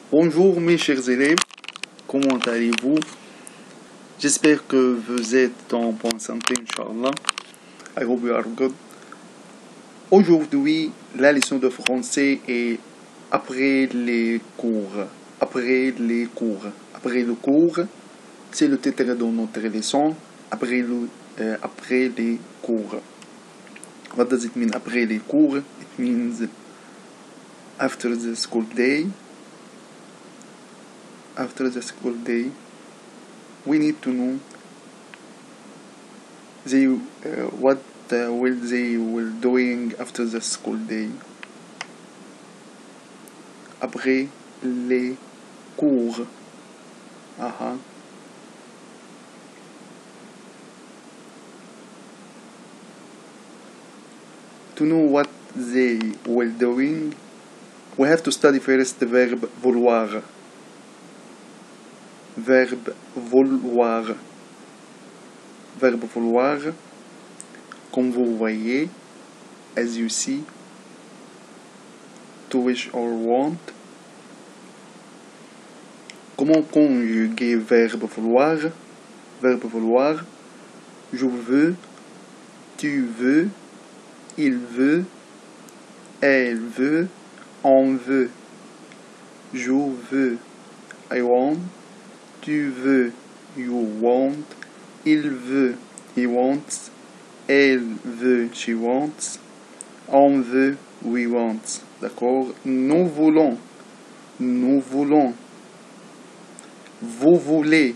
Bonjour mes chers élèves, comment allez-vous? J'espère que vous êtes en bonne santé, Inch'Allah. I hope you are good. Aujourd'hui, la leçon de français est après les cours. Après le cours, c'est le titre de notre leçon. Après les cours. What does it mean après les cours? It means after the school day. After the school day, we need to know what will they will doing after the school day. Après les cours. To know what they will doing, we have to study first the verb vouloir. Verbe vouloir. Verbe vouloir, comme vous voyez, as you see, to wish or want. Comment conjuguer verbe vouloir? Verbe vouloir, je veux, tu veux, il veut, elle veut, on veut. Je veux, I want. Tu veux, you want. Il veut, he wants. Elle veut, she wants. On veut, we want. D'accord? Nous voulons. Nous voulons. Vous voulez.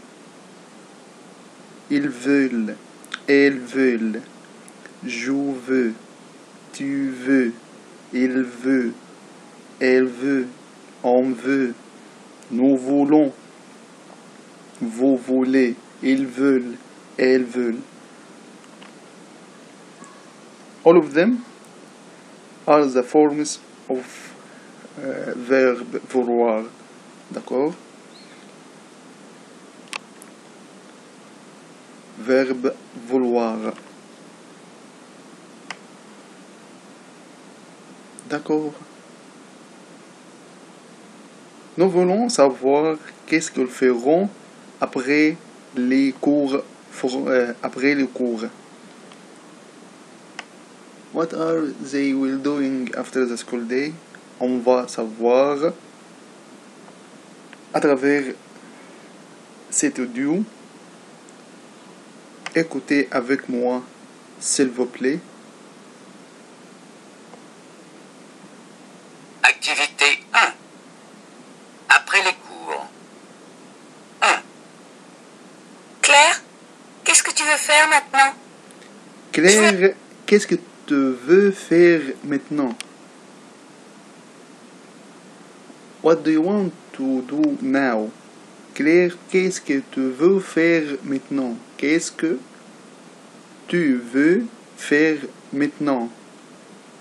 Ils veulent. Elles veulent. Je veux. Tu veux. Il veut. Elle veut. On veut. Nous voulons. Vous voulez. Ils veulent. Elles veulent. All of them are the forms of verbe vouloir. D'accord? Verbe vouloir. D'accord? Nous voulons savoir qu'est-ce qu'ils feront après les cours. What are they will doing after the school day? On va savoir à travers cet audio. Écoutez avec moi, s'il vous plaît. Activité 1. Après les cours. 1. Claire, qu'est-ce que tu veux faire maintenant? Claire, qu'est-ce que tu veux faire maintenant? What do you want to do now? Claire, qu'est-ce que tu veux faire maintenant? Qu'est-ce que tu veux faire maintenant?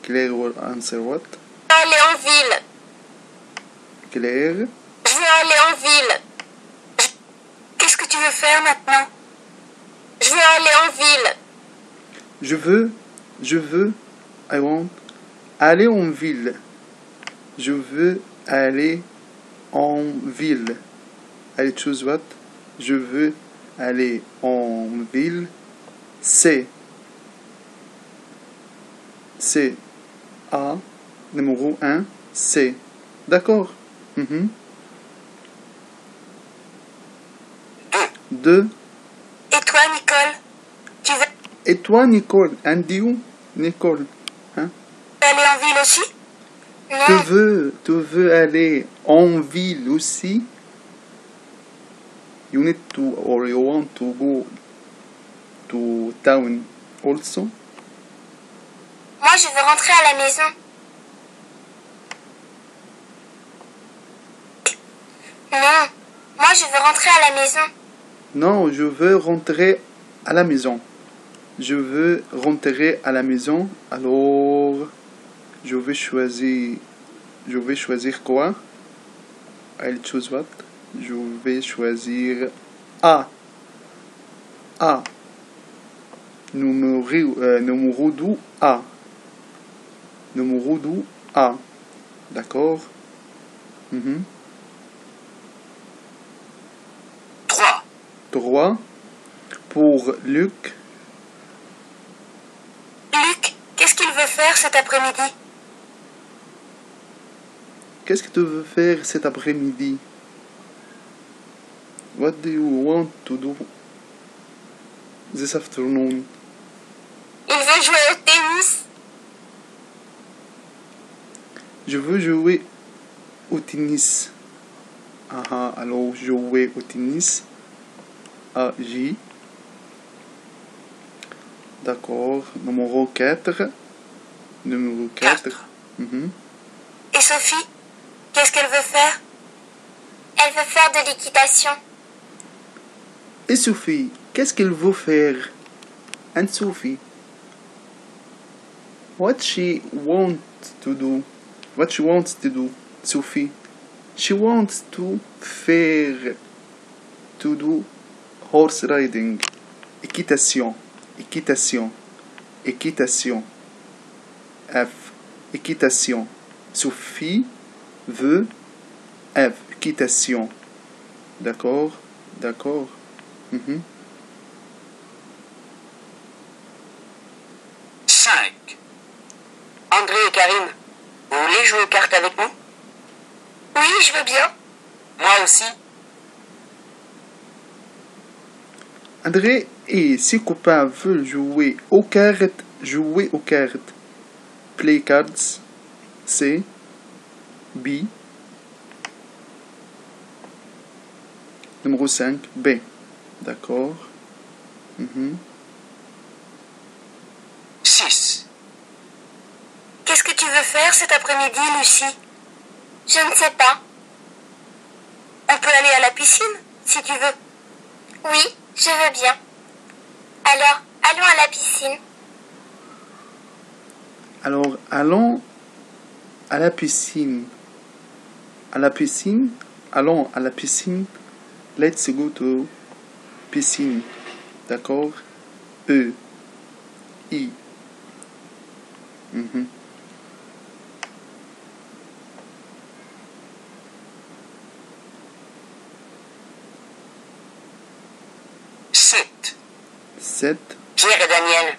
Claire will answer what? Je veux aller en ville. Claire, Je veux aller en ville. Qu'est-ce que tu veux faire maintenant? Je veux aller en ville. je veux, I want, aller en ville. Je veux aller en ville. I choose what? Je veux aller en ville. C'est A, numéro 1, c'est. D'accord? 2. Et toi, Nicole? Tu veux Et toi, Nicole? And you, Nicole? aller en ville aussi? Non. Tu veux aller en ville aussi? You need to, or you want to go to town also? Moi, je veux rentrer à la maison. Non. Moi, je veux rentrer à la maison. Non, je veux rentrer à la maison. Je veux rentrer à la maison. Alors, je vais choisir quoi? I'll choose what? Je vais choisir A. A. Numéro 2 A. Numéro 2 A. D'accord? 3. Pour Luc. Luc, qu'est-ce qu'il veut faire cet après-midi? Qu'est-ce que tu veux faire cet après-midi? What do you want to do this afternoon? Il veut jouer au tennis. Je veux jouer au tennis. Alors jouer au tennis. J. D'accord. Numéro 4. Numéro 4. Et Sophie, qu'est-ce qu'elle veut faire? Elle veut faire de l'équitation. Et Sophie, qu'est-ce qu'elle veut faire? And Sophie, what she wants to do? What she wants to do, Sophie? She wants to do horse riding. Équitation. Équitation. Équitation. F. Équitation. Sophie veut F. Équitation. D'accord? D'accord. 5. André et Karine, vous voulez jouer aux cartes avec nous? Oui, je veux bien. Moi aussi. André et ses copains veulent jouer aux cartes. Jouer aux cartes. Play cards. C. B. Numéro 5. B. D'accord. 6. Qu'est-ce que tu veux faire cet après-midi, Lucie? Je ne sais pas. On peut aller à la piscine, si tu veux. Oui, je veux bien. Alors, allons à la piscine. Alors, allons à la piscine. À la piscine. Allons à la piscine. Let's go to piscine. D'accord? E. I. 7. 7. Pierre et Daniel,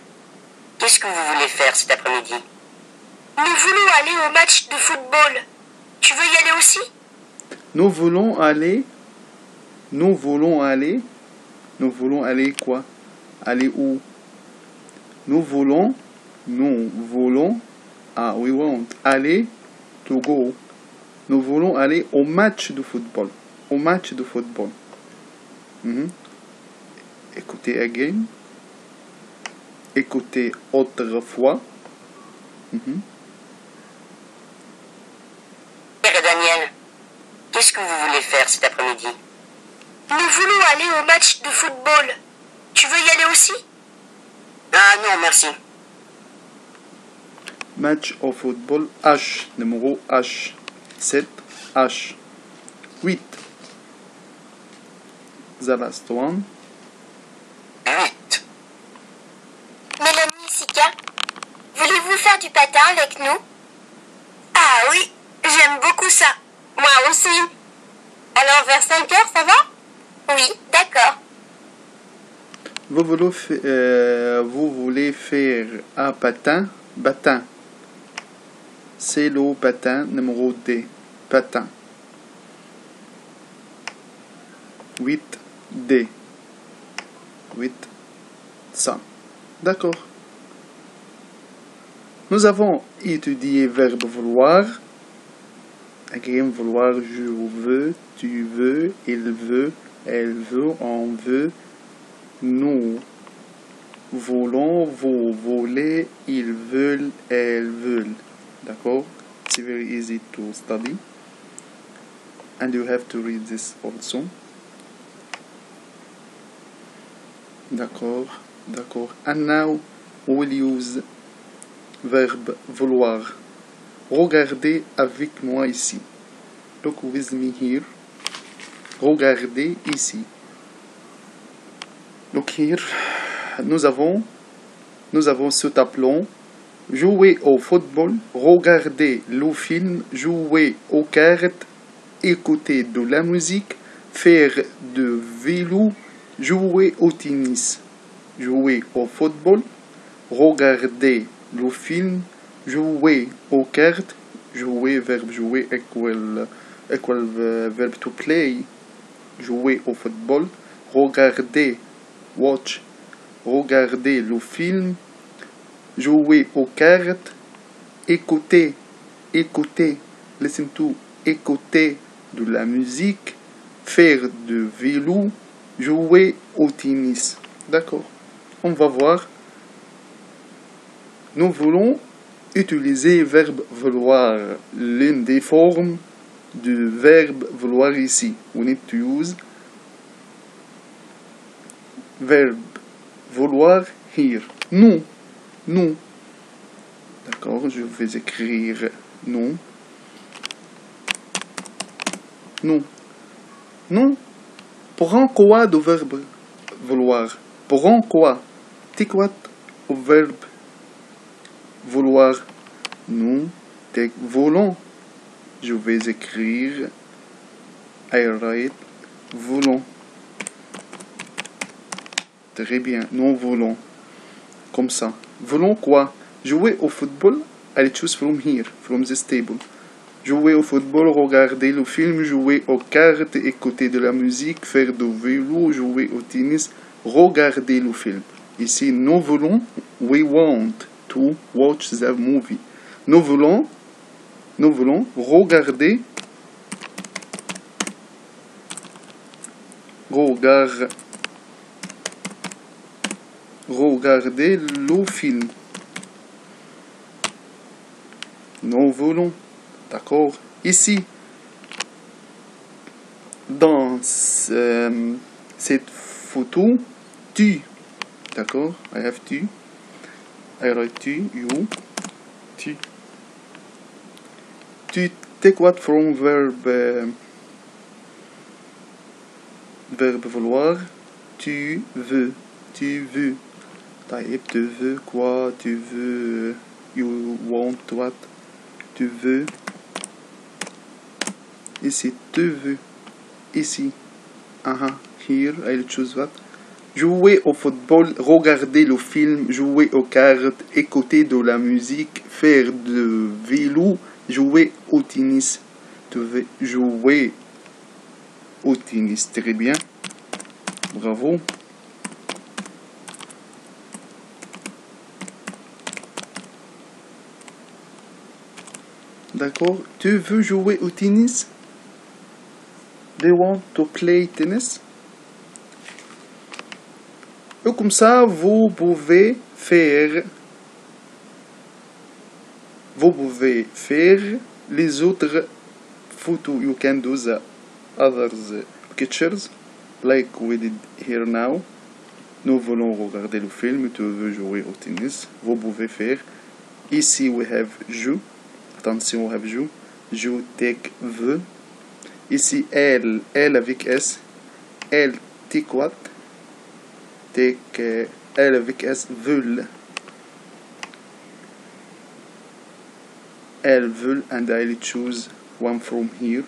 qu'est-ce que vous voulez faire cet après-midi? Nous voulons aller au match de football. Tu veux y aller aussi? Nous voulons aller quoi? Aller où? Nous voulons, we want, aller, to go. Nous voulons aller au match de football. Au match de football. Écoutez again. Écoutez autrefois. Pierre et Daniel, qu'est-ce que vous voulez faire cet après-midi? Nous voulons aller au match de football. Tu veux y aller aussi? Ah non, merci. Match au football. H. Numéro H. 7. H. 8. The last one. 8. Mélanie, Sika, voulez-vous faire du patin avec nous? Ah oui, j'aime beaucoup ça. Moi aussi. Alors vers 5 heures, ça va? Oui, d'accord. Vous voulez faire un patin? Patin. C'est le patin numéro D. Patin. 8D. 8. Ça. D'accord. Nous avons étudié verbe vouloir. Again, vouloir, je veux, tu veux, il veut, elle veut, on veut, nous voulons, vous voulez, ils veulent, elles veulent. D'accord? It's very easy to study. And you have to read this also. D'accord? D'accord. And now we will use verbe vouloir. Regardez avec moi ici. Look with me here. Regardez ici. Look here. Nous avons ce tableau. Jouer au football, regarder le film, jouer aux cartes, écouter de la musique, faire de vélo, jouer au tennis, jouer au football, regarder le film, jouer aux cartes, jouer, verbe jouer, equal verbe to play, jouer au football, regarder, watch, regarder le film, jouer aux cartes, écouter, listen to, écouter de la musique, faire du vélo, jouer au tennis. D'accord. On va voir. Nous voulons utiliser verbe vouloir, l'une des formes du verbe vouloir ici. We need to use verbe vouloir here. Nous. D'accord, je vais écrire nous. Nous. Pourrons quoi de verbe vouloir? Pourrons quoi? C'est quoi au verbe vouloir? Nous voulons. Je vais écrire I write voulons. Très bien, nous voulons. Comme ça. Voulons quoi? Jouer au football? I'll choose from here, from this table. Jouer au football, regarder le film, jouer aux cartes, écouter de la musique, faire du vélo, jouer au tennis, regarder le film. Ici, nous voulons, we want to watch the movie. Nous voulons regarder, regarder le film. Nous voulons. D'accord. Ici, dans cette photo, tu. D'accord. I have tu. I write tu. You. Tu. Tu take what from verbe vouloir. Tu veux. Tu veux. Type tu veux quoi? Tu veux. You want what? Tu veux. Ici, tu veux. Ici. Here, I'll choose what? Jouer au football, regarder le film, jouer aux cartes, écouter de la musique, faire du vélo, jouer au tennis. Tu veux jouer au tennis. Très bien. Bravo. D'accord. Tu veux jouer au tennis? They want to play tennis. Et comme ça, vous pouvez faire les autres photos. You can do the others pictures like we did here now. Nous voulons regarder le film. Tu veux jouer au tennis. Vous pouvez faire. Ici, we have je. Attention, we have je. Je take veut. Ici, elle avec S. Elle take what? Take elle avec S veulent. Elles veulent, and I'll choose one from here.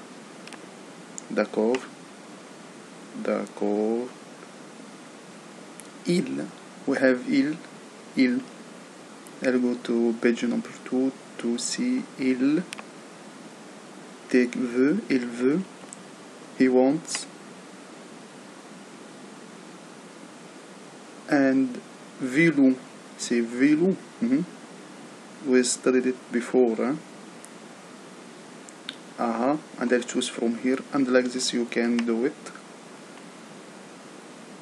D'accord. Il. We have il. I'll go to page number 2 to see il. Take veut, il veut. He wants. And vélo, c'est vélo. We studied it before. And I'll choose from here. And like this you can do it.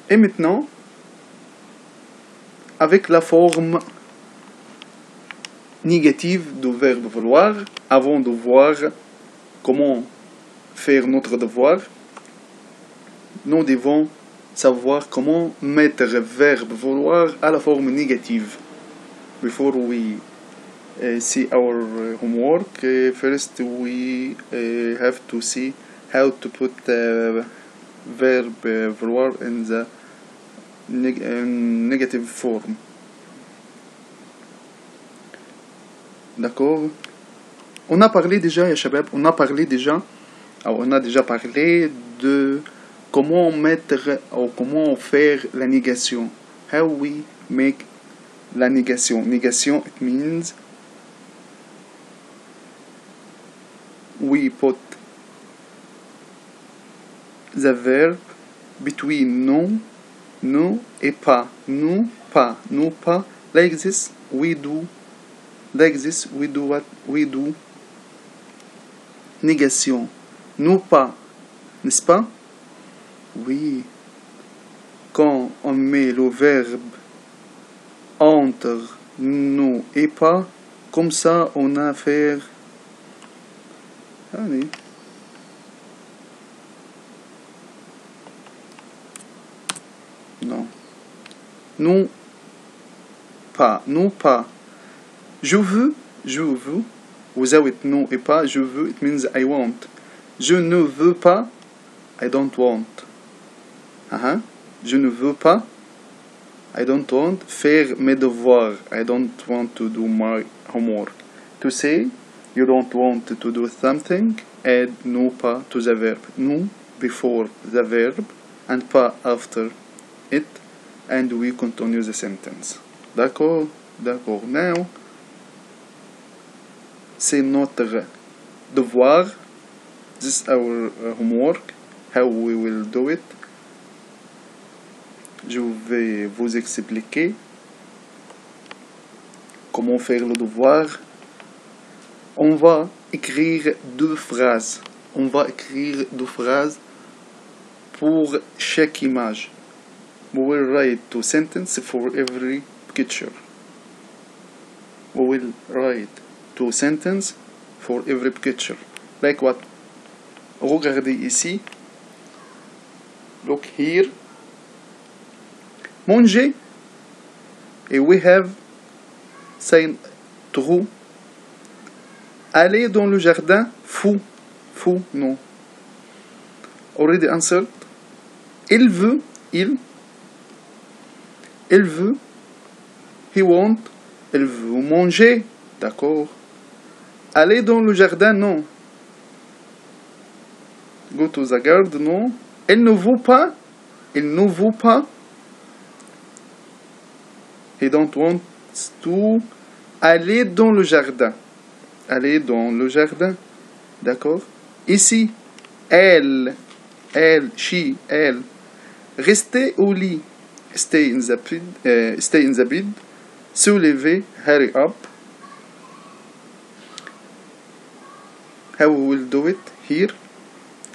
Et maintenant, avec la forme négative du verbe vouloir, avant de voir comment faire notre devoir, nous devons savoir comment mettre le verbe vouloir à la forme négative. Before we see our homework, first we have to see how to put verb vouloir in the negative form. D'accord? On a parlé déjà, ya shabab, on a déjà parlé de comment mettre ou comment faire la négation. How we make la négation. Négation, it means we put the verb between no et pas. No, pas. Like this, we do. Like this, we do what? We do négation. No pas. N'est-ce pas? Oui. Quand on met le verbe entre no et pas, comme ça, on a affaire. Allez. Non. Non. Pas. Non, pas. Je veux. Without no et pas, je veux, it means I want. Je ne veux pas, I don't want. Je ne veux pas, I don't want. Faire mes devoirs, I don't want to do my homework. To say, you don't want to do something, add no pas to the verb. No before the verb, and pas after it, and we continue the sentence. D'accord? Now, c'est notre devoir. This is our homework. How we will do it. Je vais vous expliquer comment faire le devoir. On va écrire deux phrases. Pour chaque image. We will write two sentences for every picture. We will write two sentences for every picture. Like what? Regardez ici. Look here. Manger. Et we have saying true. Aller dans le jardin. Fou, non. Already answered. Il veut. He want. Elle veut manger. D'accord. Aller dans le jardin, non. Go to the garden, non. Elle ne veut pas. He don't want to. Aller dans le jardin. D'accord. Ici, elle. Rester au lit. Stay in the bed. Se lever. Hurry up. How we will do it here,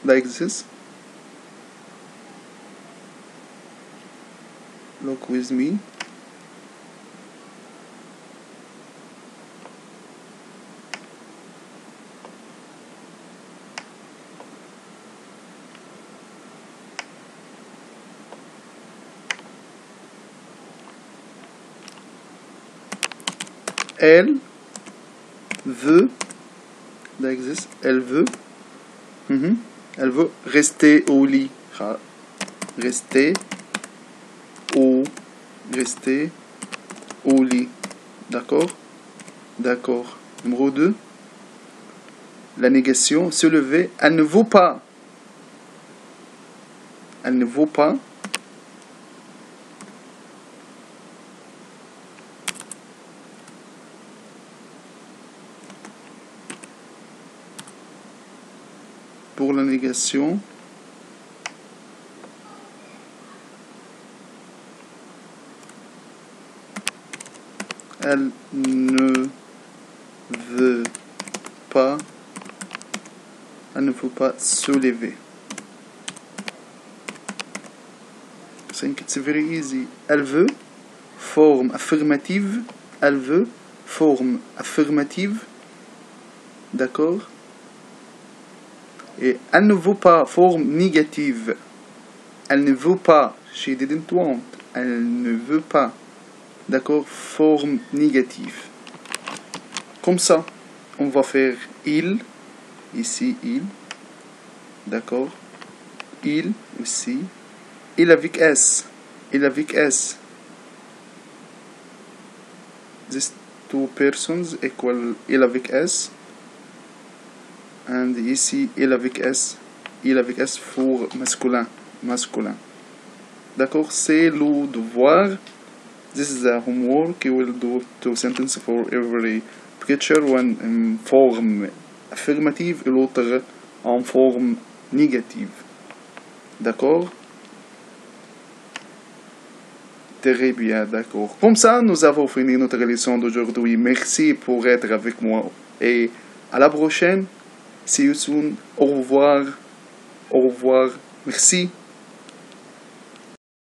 like this. Look with me. Elle veut, like this, elle veut rester au lit. Rester au lit. D'accord. Numéro 2. La négation, se lever. Elle ne vaut pas. Pour la négation, elle ne veut pas se lever. I think it's very easy. Elle veut, forme affirmative. D'accord. Et elle ne veut pas, forme négative. Elle ne veut pas. She didn't want. Elle ne veut pas. D'accord, forme négative. Comme ça, on va faire il. Ici, il. D'accord. Il aussi. Il avec S. These two persons equal il avec S. And ici, il avec S pour masculin. masculin. D'accord, c'est le devoir. This is the homework. You will do two sentences for every picture, one in forme affirmative et l'autre en forme négative. D'accord? Très bien, d'accord. Comme ça, nous avons fini notre leçon d'aujourd'hui. Merci pour être avec moi. Et à la prochaine. See you soon. Au revoir. Au revoir. Merci.